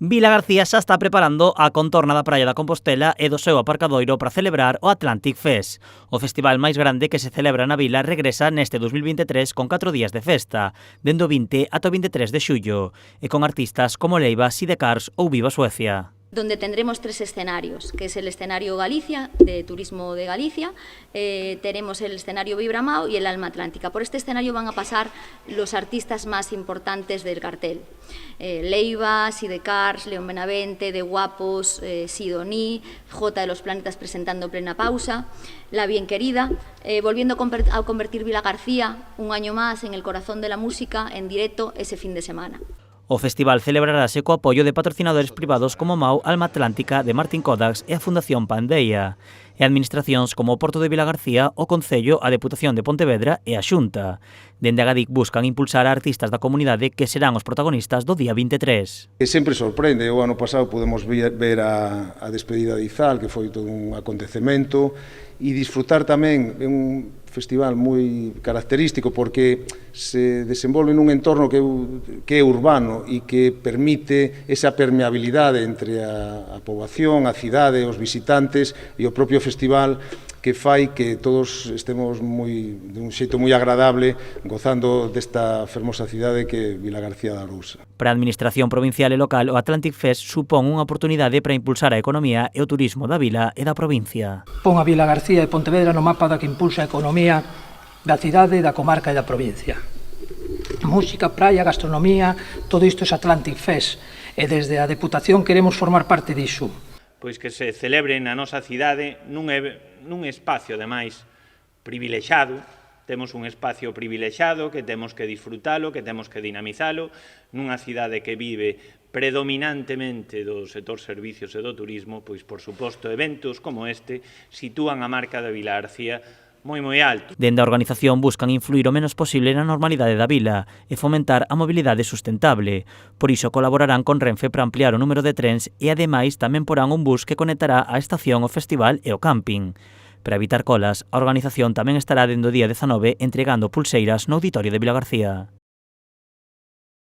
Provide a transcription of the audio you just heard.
Vilagarcía xa está preparando a contorna da Praia da Compostela e do seu aparcadoiro para celebrar o Atlantic Fest. O festival máis grande que se celebra na vila regresa neste 2023 con 4 días de festa, dende o 20 ata o 23 de xullo, e con artistas como Leiva, Sidecars ou Viva Suecia. Donde tendremos 3 escenarios, que es el escenario Galicia, de Turismo de Galicia, tenemos el escenario Vibramao y el Alma Atlántica. Por este escenario van a pasar los artistas más importantes del cartel. Leiva, Sidecars, León Benavente, De Guapos, Sidoní, J de los Planetas presentando Plena Pausa, La Bien Querida, volviendo a convertir Vilagarcía un año más en el corazón de la música en directo ese fin de semana. O festival celebrarase co apoio de patrocinadores privados como MAU, Alma Atlántica, de Martin Kodaks e a Fundación Pandeia, e administracións como o Porto de Vilagarcía, o Concello, a Deputación de Pontevedra e a Xunta. Dende Agadic buscan impulsar a artistas da comunidade que serán os protagonistas do día 23. E sempre sorprende, o ano pasado podemos ver a despedida de Izal, que foi todo un acontecemento, e disfrutar tamén un festival moi característico porque se desenvolve nun entorno que é urbano e que permite esa permeabilidade entre a poboación, a cidade, os visitantes e o propio festival, que fai que todos estemos de un xeito moi agradable gozando desta fermosa cidade que é Vilagarcía de Arousa. Para a Administración provincial e local, o Atlantic Fest supón unha oportunidade para impulsar a economía e o turismo da vila e da provincia. Pon a Vilagarcía e Pontevedra no mapa da que impulsa a economía da cidade, da comarca e da provincia. Música, praia, gastronomía, todo isto é Atlantic Fest e desde a Deputación queremos formar parte diso. Pois que se celebre na nosa cidade nun espacio, ademais, privilexado. Temos un espacio privilexado que temos que disfrutalo, que temos que dinamizalo, nunha cidade que vive predominantemente do sector servicios e do turismo, pois, por suposto, eventos como este sitúan a marca da Vilagarcía moi alto. Dende a organización buscan influir o menos posible na normalidade da vila e fomentar a mobilidade sustentable. Por iso colaborarán con Renfe para ampliar o número de trens e ademais tamén porán un bus que conectará a estación, o festival e o camping. Para evitar colas, a organización tamén estará dende o día 19 entregando pulseiras no auditorio de Vilagarcía.